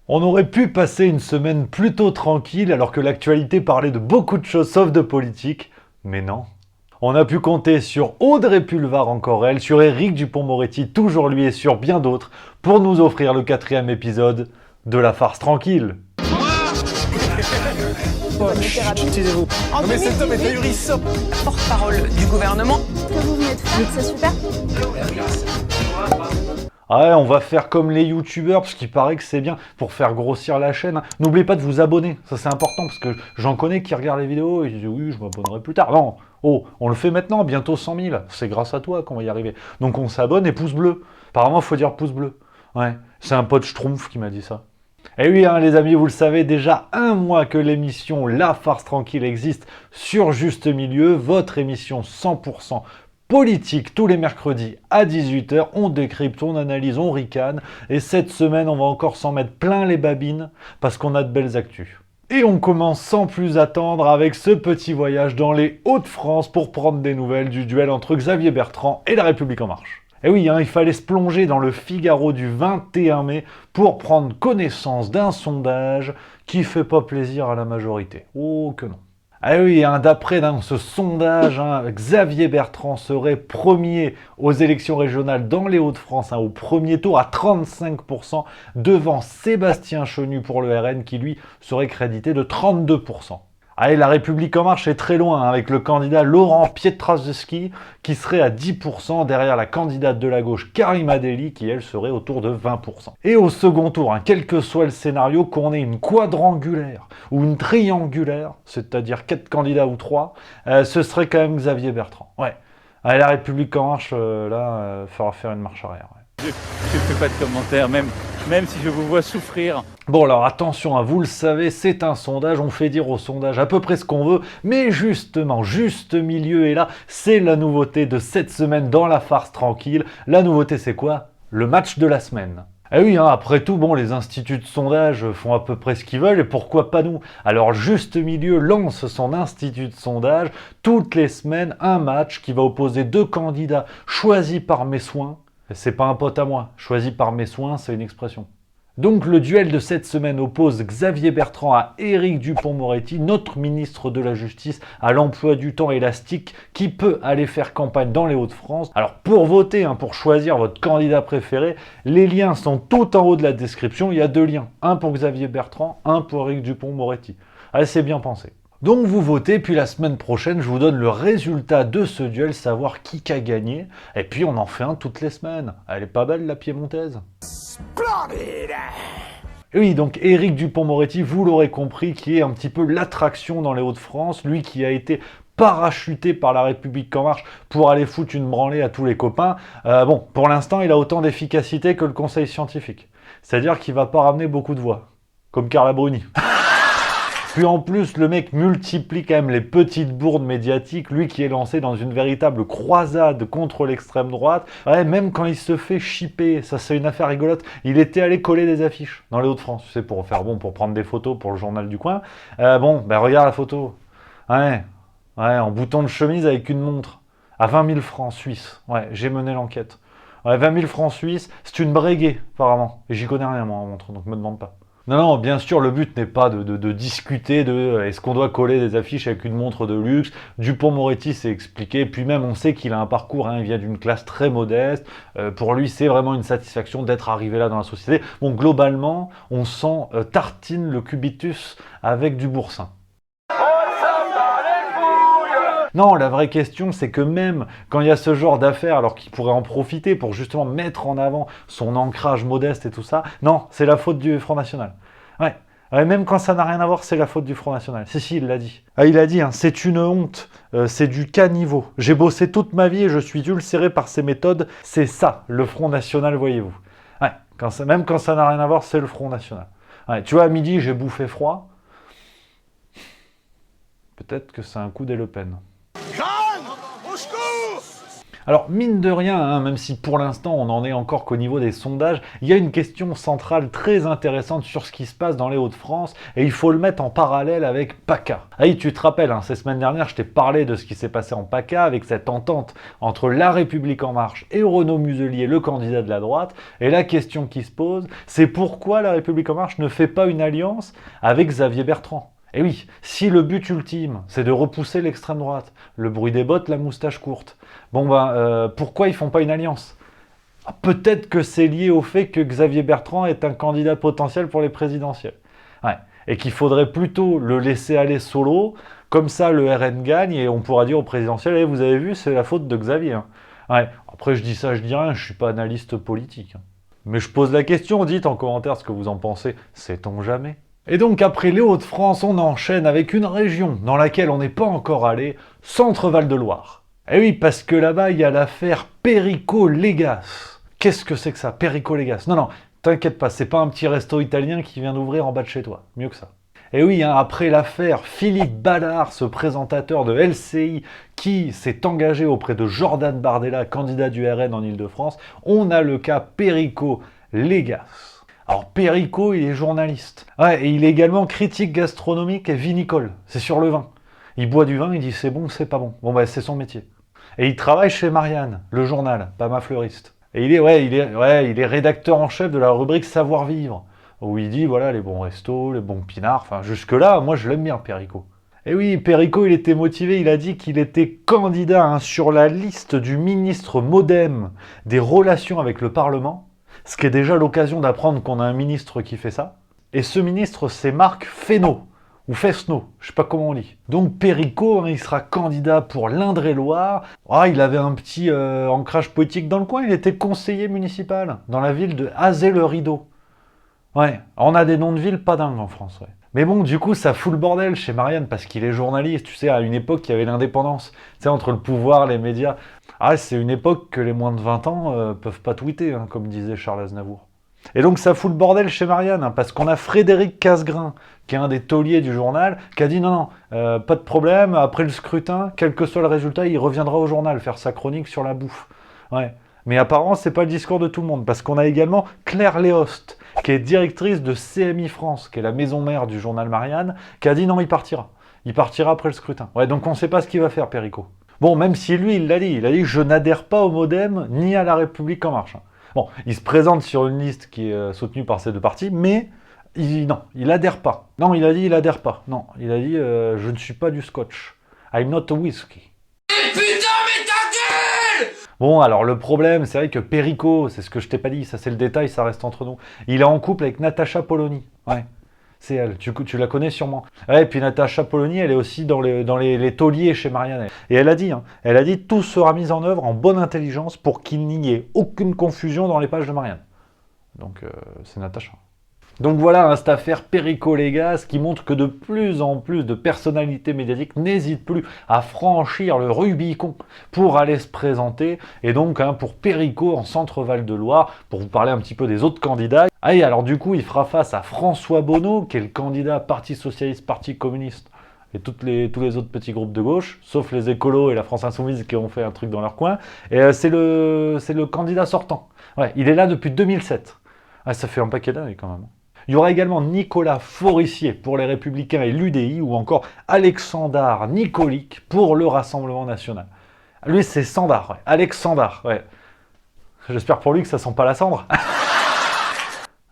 On aurait pu passer une semaine plutôt tranquille alors que l'actualité parlait de beaucoup de choses sauf de politique, mais non. On a pu compter sur Audrey Pulvar, encore elle, sur Éric Dupond-Moretti, toujours lui, et sur bien d'autres, pour nous offrir le 4e épisode de la farce tranquille. Taisez-vous. Non mais cet homme est ahurissant. Porte-parole du gouvernement. Ce que vous venez de faire, c'est super. Ouais, on va faire comme les youtubeurs, parce qu'il paraît que c'est bien pour faire grossir la chaîne. N'oubliez pas de vous abonner, ça c'est important, parce que j'en connais qui regardent les vidéos et ils disent oui, je m'abonnerai plus tard. Non, oh, on le fait maintenant, bientôt 100 000. C'est grâce à toi qu'on va y arriver. Donc on s'abonne et pouce bleu. Apparemment, il faut dire pouce bleu. Ouais, c'est un pote Schtroumpf qui m'a dit ça. Et oui, hein, les amis, vous le savez, déjà un mois que l'émission La Farce Tranquille existe sur Juste Milieu, votre émission 100% politique tous les mercredis à 18h. On décrypte, on analyse, on ricane. Et cette semaine, on va encore s'en mettre plein les babines parce qu'on a de belles actus. Et on commence sans plus attendre avec ce petit voyage dans les Hauts-de-France pour prendre des nouvelles du duel entre Xavier Bertrand et La République En Marche. Et oui, hein, il fallait se plonger dans le Figaro du 21 mai pour prendre connaissance d'un sondage qui fait pas plaisir à la majorité. Oh que non. Ah oui, hein, d'après ce sondage, Xavier Bertrand serait premier aux élections régionales dans les Hauts-de-France, au premier tour à 35%, devant Sébastien Chenu pour le RN qui lui serait crédité de 32%. Allez, La République En Marche est très loin avec le candidat Laurent Pietraszewski qui serait à 10% derrière la candidate de la gauche Karima Delli qui elle serait autour de 20%. Et au second tour, quel que soit le scénario, qu'on ait une quadrangulaire ou une triangulaire, c'est-à-dire 4 candidats ou 3, ce serait quand même Xavier Bertrand. Ouais. Allez, La République En Marche, là, fera faire une marche arrière. Ouais. Je ne fais pas de commentaires, même si je vous vois souffrir. Bon alors attention, vous le savez, c'est un sondage, on fait dire au sondage à peu près ce qu'on veut, mais justement, Juste Milieu est là, c'est la nouveauté de cette semaine dans La Farce Tranquille. La nouveauté c'est quoi? Le match de la semaine. Eh oui, après tout, bon, les instituts de sondage font à peu près ce qu'ils veulent, et pourquoi pas nous? Alors Juste Milieu lance son institut de sondage, toutes les semaines, un match qui va opposer 2 candidats choisis par mes soins. C'est pas un pote à moi, choisi par mes soins, c'est une expression. Donc le duel de cette semaine oppose Xavier Bertrand à Éric Dupond-Moretti, notre ministre de la Justice à l'emploi du temps élastique qui peut aller faire campagne dans les Hauts-de-France. Alors pour voter, pour choisir votre candidat préféré, les liens sont tout en haut de la description. Il y a 2 liens, un pour Xavier Bertrand, un pour Éric Dupond-Moretti. Allez, c'est bien pensé. Donc vous votez, puis la semaine prochaine, je vous donne le résultat de ce duel, savoir qui a gagné, et puis on en fait un toutes les semaines. Elle est pas belle la piémontaise? Et oui, donc Éric Dupond-Moretti, vous l'aurez compris, qui est un petit peu l'attraction dans les Hauts-de-France, lui qui a été parachuté par La République En Marche pour aller foutre une branlée à tous les copains. Bon, pour l'instant, il a autant d'efficacité que le conseil scientifique. C'est-à-dire qu'il va pas ramener beaucoup de voix, comme Carla Bruni. Puis en plus, le mec multiplie quand même les petites bourdes médiatiques, lui qui est lancé dans une véritable croisade contre l'extrême droite. Ouais, même quand il se fait chipper, ça c'est une affaire rigolote, il était allé coller des affiches dans les Hauts-de-France, tu sais, pour faire pour prendre des photos pour le journal du coin. Regarde la photo. Ouais, en bouton de chemise avec une montre, à 20 000 francs suisses. Ouais, j'ai mené l'enquête. Ouais, 20 000 francs suisses, c'est une breguet, apparemment. Et j'y connais rien, moi, en montre, donc me demande pas. Non, bien sûr, le but n'est pas de discuter de est-ce qu'on doit coller des affiches avec une montre de luxe. Dupond-Moretti s'est expliqué, puis même on sait qu'il a un parcours, il vient d'une classe très modeste. Pour lui, c'est vraiment une satisfaction d'être arrivé là dans la société. Bon, globalement, on sent tartine le cubitus avec du boursin. Non, la vraie question, c'est que même quand il y a ce genre d'affaires, alors qu'il pourrait en profiter pour justement mettre en avant son ancrage modeste et tout ça, non, c'est la faute du Front National. Ouais, même quand ça n'a rien à voir, c'est la faute du Front National. Si, il l'a dit. Il a dit, c'est une honte, c'est du caniveau. J'ai bossé toute ma vie et je suis ulcéré par ces méthodes. C'est ça, le Front National, voyez-vous. Ouais, même quand ça n'a rien à voir, c'est le Front National. Ouais, tu vois, à midi, j'ai bouffé froid. Peut-être que c'est un coup des Le Pen. Alors, mine de rien, hein, même si pour l'instant on n'en est encore qu'au niveau des sondages, il y a une question centrale très intéressante sur ce qui se passe dans les Hauts-de-France et il faut le mettre en parallèle avec PACA. Ah oui, tu te rappelles, hein, ces semaines dernières, je t'ai parlé de ce qui s'est passé en PACA avec cette entente entre La République En Marche et Renaud Muselier, le candidat de la droite. Et la question qui se pose, c'est pourquoi La République En Marche ne fait pas une alliance avec Xavier Bertrand? Et oui, si le but ultime, c'est de repousser l'extrême droite, le bruit des bottes, la moustache courte, bon ben, pourquoi ils font pas une alliance? Peut-être que c'est lié au fait que Xavier Bertrand est un candidat potentiel pour les présidentielles. Ouais. Et qu'il faudrait plutôt le laisser aller solo, comme ça le RN gagne et on pourra dire au présidentiel, vous avez vu, c'est la faute de Xavier. Hein. Ouais. Après je dis ça, je dis rien, je suis pas analyste politique. Hein. Mais je pose la question, dites en commentaire ce que vous en pensez, sait-on jamais? Et donc après les Hauts-de-France, on enchaîne avec une région dans laquelle on n'est pas encore allé, Centre-Val de Loire. Et oui, parce que là-bas, il y a l'affaire Perico-Légas. Qu'est-ce que c'est que ça, Perico-Légas? Non, t'inquiète pas, c'est pas un petit resto italien qui vient d'ouvrir en bas de chez toi. Mieux que ça. Et oui, hein, après l'affaire Philippe Ballard, ce présentateur de LCI qui s'est engagé auprès de Jordan Bardella, candidat du RN en Ile-de-France, on a le cas Perico-Légas. Alors Perico, il est journaliste. Ouais, et il est également critique gastronomique et vinicole. C'est sur le vin. Il boit du vin, il dit c'est bon, c'est pas bon. Bon bah c'est son métier. Et il travaille chez Marianne, le journal, pas ma fleuriste. Et il est rédacteur en chef de la rubrique Savoir-vivre, où il dit voilà les bons restos, les bons pinards. Enfin jusque-là, moi je l'aime bien Perico. Et oui, Perico, il était motivé, il a dit qu'il était candidat sur la liste du ministre MoDem des relations avec le Parlement. Ce qui est déjà l'occasion d'apprendre qu'on a un ministre qui fait ça. Et ce ministre, c'est Marc Fesneau, ou Fesneau, je sais pas comment on dit. Donc Perico, hein, il sera candidat pour l'Indre-et-Loire. Ah, il avait un petit ancrage politique dans le coin, il était conseiller municipal dans la ville de Azay-le-Rideau. Ouais, on a des noms de villes pas dingues en France, ouais. Mais bon, du coup, ça fout le bordel chez Marianne parce qu'il est journaliste. Tu sais, à une époque, il y avait l'indépendance. Tu sais, entre le pouvoir, les médias. Ah, c'est une époque que les moins de 20 ans peuvent pas tweeter, hein, comme disait Charles Aznavour. Et donc, ça fout le bordel chez Marianne, hein, parce qu'on a Frédéric Casgrain, qui est un des tauliers du journal, qui a dit non, pas de problème, après le scrutin, quel que soit le résultat, il reviendra au journal faire sa chronique sur la bouffe. Ouais. Mais apparemment, c'est pas le discours de tout le monde, parce qu'on a également Claire Léost, qui est directrice de CMI France, qui est la maison mère du journal Marianne, qui a dit non, il partira. Il partira après le scrutin. Ouais, donc on ne sait pas ce qu'il va faire, Perico. Bon, même si lui, il a dit je n'adhère pas au MoDem ni à La République En Marche. Bon, il se présente sur une liste qui est soutenue par ces deux partis, mais il adhère pas. Non, il a dit il adhère pas. Non, il a dit je ne suis pas du scotch. I'm not a whiskey. Bon, alors le problème, c'est vrai que Perico, c'est ce que je t'ai pas dit, ça c'est le détail, ça reste entre nous. Il est en couple avec Natacha Polony. Ouais, c'est elle, tu la connais sûrement. Ouais, et puis Natacha Polony, elle est aussi dans les tauliers chez Marianne. Et elle a dit, tout sera mis en œuvre en bonne intelligence pour qu'il n'y ait aucune confusion dans les pages de Marianne. Donc, c'est Natacha. Donc voilà, hein, cette affaire Perico-Légas qui montre que de plus en plus de personnalités médiatiques n'hésitent plus à franchir le Rubicon pour aller se présenter. Et donc hein, pour Perico en Centre-Val de Loire, pour vous parler un petit peu des autres candidats. Ah et alors du coup, il fera face à François Bonneau, qui est le candidat Parti Socialiste, Parti Communiste, et tous les autres petits groupes de gauche, sauf les écolos et la France Insoumise qui ont fait un truc dans leur coin. Et c'est le candidat sortant. Ouais, il est là depuis 2007. Ah, ça fait un paquet d'années quand même. Il y aura également Nicolas Forissier pour les Républicains et l'UDI, ou encore Alexandre Nicolic pour le Rassemblement National. Lui, c'est Sandar, ouais. Alexandre, ouais. J'espère pour lui que ça sent pas la cendre. Ah,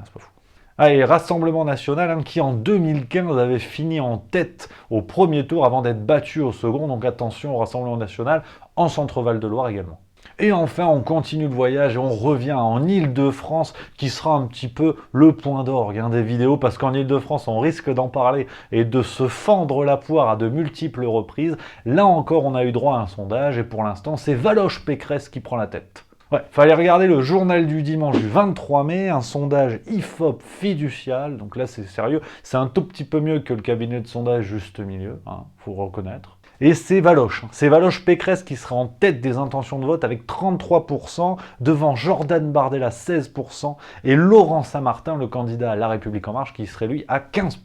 c'est pas fou. Allez, Rassemblement National, hein, qui en 2015 avait fini en tête au premier tour avant d'être battu au second, donc attention au Rassemblement National, en Centre-Val de Loire également. Et enfin, on continue le voyage et on revient en Ile-de-France, qui sera un petit peu le point d'orgue hein, des vidéos, parce qu'en Ile-de-France, on risque d'en parler et de se fendre la poire à de multiples reprises. Là encore, on a eu droit à un sondage, et pour l'instant, c'est Valoche Pécresse qui prend la tête. Ouais, fallait regarder le journal du dimanche du 23 mai, un sondage IFOP fiducial, donc là c'est sérieux, c'est un tout petit peu mieux que le cabinet de sondage Juste Milieu, hein, faut reconnaître. Et c'est Valoche Pécresse qui sera en tête des intentions de vote avec 33%, devant Jordan Bardella 16%, et Laurent Saint-Martin, le candidat à La République En Marche, qui serait lui à 15%.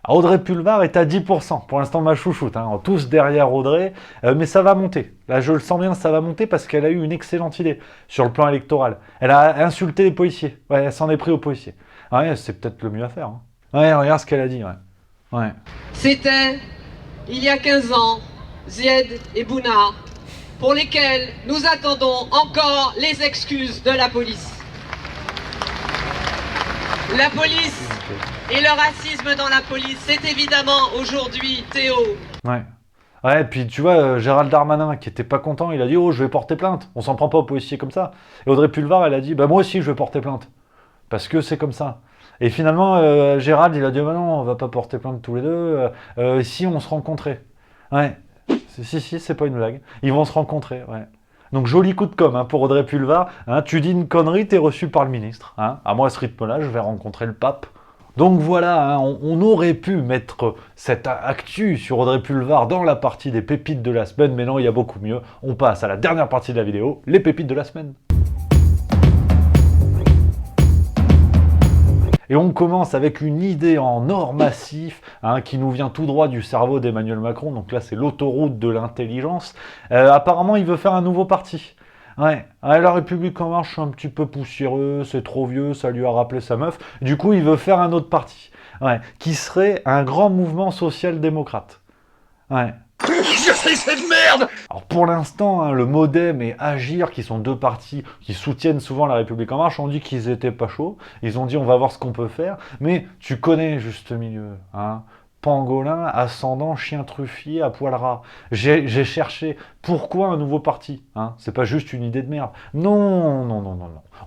Audrey Pulvar est à 10%. Pour l'instant, ma chouchoute, hein, tous derrière Audrey. Mais ça va monter. Là, je le sens bien, ça va monter parce qu'elle a eu une excellente idée sur le plan électoral. Elle a insulté les policiers. Ouais, elle s'en est pris aux policiers. Ouais, c'est peut-être le mieux à faire. Hein. Ouais, regarde ce qu'elle a dit. Ouais. C'était, il y a 15 ans, Zied et Bouna, pour lesquels nous attendons encore les excuses de la police. La police et le racisme dans la police, c'est évidemment aujourd'hui Théo. Ouais, puis tu vois, Gérald Darmanin, qui était pas content, il a dit « Oh, je vais porter plainte, on s'en prend pas aux policiers comme ça ». Et Audrey Pulvar, elle a dit « Bah moi aussi, je vais porter plainte, parce que c'est comme ça ». Et finalement, Gérald, il a dit « Bah non, on va pas porter plainte tous les deux, si on se rencontrait ». Ouais, si, c'est pas une blague, ils vont se rencontrer, ouais. Donc joli coup de com' hein, pour Audrey Pulvar, hein, tu dis une connerie, t'es reçu par le ministre. Hein. À moi, à ce rythme-là, je vais rencontrer le pape. Donc voilà, hein, on aurait pu mettre cette actu sur Audrey Pulvar dans la partie des pépites de la semaine, mais non, il y a beaucoup mieux. On passe à la dernière partie de la vidéo, les pépites de la semaine. Et on commence avec une idée en or massif hein, qui nous vient tout droit du cerveau d'Emmanuel Macron. Donc là, c'est l'autoroute de l'intelligence. Apparemment, il veut faire un nouveau parti. Ouais, la République en marche, c'est un petit peu poussiéreux, c'est trop vieux, ça lui a rappelé sa meuf. Du coup, il veut faire un autre parti. Ouais, qui serait un grand mouvement social-démocrate. Ouais. Je sais cette merde! Alors pour l'instant, hein, le Modem et Agir, qui sont deux partis qui soutiennent souvent la République en marche, ont dit qu'ils étaient pas chauds. Ils ont dit on va voir ce qu'on peut faire. Mais tu connais juste milieu, hein. Pangolin, ascendant, chien truffier, à poil ras. J'ai cherché pourquoi un nouveau parti, hein. C'est pas juste une idée de merde. Non.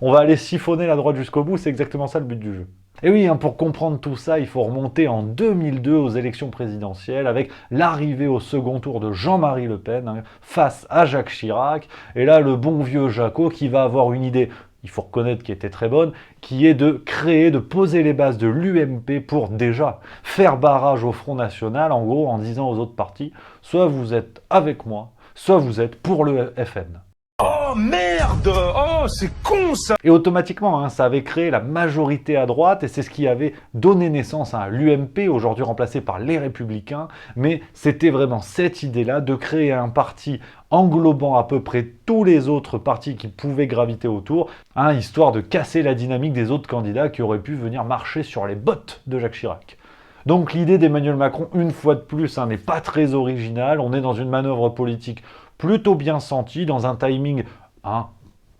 On va aller siphonner la droite jusqu'au bout, c'est exactement ça le but du jeu. Et oui, hein, pour comprendre tout ça, il faut remonter en 2002 aux élections présidentielles avec l'arrivée au second tour de Jean-Marie Le Pen hein, face à Jacques Chirac. Et là, le bon vieux Jaco qui va avoir une idée, il faut reconnaître qui était très bonne, qui est de créer, de poser les bases de l'UMP pour déjà faire barrage au Front National, en gros en disant aux autres partis, soit vous êtes avec moi, soit vous êtes pour le FN. Oh merde! Oh, c'est con ça! Et automatiquement, hein, ça avait créé la majorité à droite et c'est ce qui avait donné naissance à l'UMP, aujourd'hui remplacé par les Républicains. Mais c'était vraiment cette idée-là de créer un parti englobant à peu près tous les autres partis qui pouvaient graviter autour, hein, histoire de casser la dynamique des autres candidats qui auraient pu venir marcher sur les bottes de Jacques Chirac. Donc l'idée d'Emmanuel Macron, une fois de plus, hein, n'est pas très originale. On est dans une manœuvre politique plutôt bien sentie, dans un timing hein,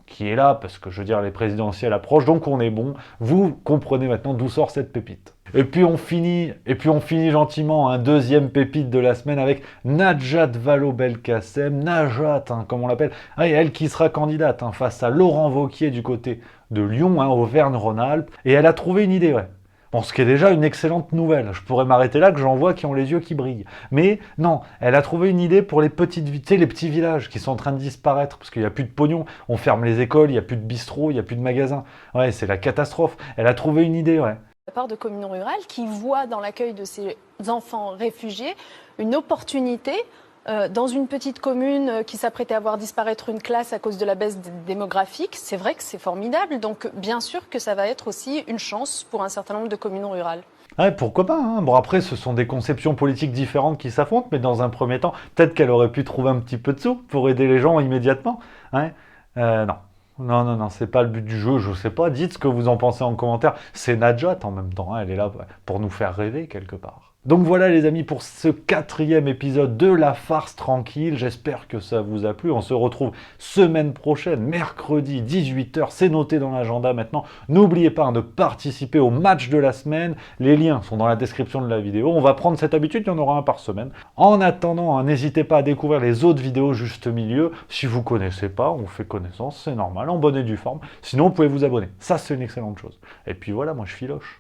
qui est là, parce que je veux dire, les présidentielles approchent, donc on est bon. Vous comprenez maintenant d'où sort cette pépite. Et puis on finit gentiment un deuxième pépite de la semaine avec Najat Vallaud-Belkacem, Najat, hein, comme on l'appelle, elle qui sera candidate hein, face à Laurent Wauquiez du côté de Lyon, hein, Auvergne-Rhône-Alpes, et elle a trouvé une idée, ouais. Bon, ce qui est déjà une excellente nouvelle. Je pourrais m'arrêter là, que j'en vois qui ont les yeux qui brillent. Mais non, elle a trouvé une idée pour les petites, tu sais, les petits villages qui sont en train de disparaître parce qu'il n'y a plus de pognon. On ferme les écoles, il n'y a plus de bistrots, il n'y a plus de magasins. Ouais, c'est la catastrophe. Elle a trouvé une idée, ouais. La part de communes rurales qui voient dans l'accueil de ces enfants réfugiés une opportunité dans une petite commune qui s'apprêtait à voir disparaître une classe à cause de la baisse démographique. C'est vrai que c'est formidable. Donc bien sûr que ça va être aussi une chance pour un certain nombre de communes rurales. Ouais, pourquoi pas hein. Bon après, ce sont des conceptions politiques différentes qui s'affrontent, mais dans un premier temps, peut-être qu'elle aurait pu trouver un petit peu de sous pour aider les gens immédiatement. Ouais. Non, c'est pas le but du jeu, je sais pas. Dites ce que vous en pensez en commentaire. C'est Najat en même temps, hein. Elle est là pour nous faire rêver quelque part. Donc voilà les amis pour ce 4e épisode de La Farce Tranquille. J'espère que ça vous a plu. On se retrouve semaine prochaine, mercredi 18h. C'est noté dans l'agenda maintenant. N'oubliez pas de participer au match de la semaine. Les liens sont dans la description de la vidéo. On va prendre cette habitude, il y en aura un par semaine. En attendant, hein, n'hésitez pas à découvrir les autres vidéos juste milieu. Si vous ne connaissez pas, on fait connaissance, c'est normal, en bonne et due forme. Sinon, vous pouvez vous abonner. Ça, c'est une excellente chose. Et puis voilà, moi je filoche.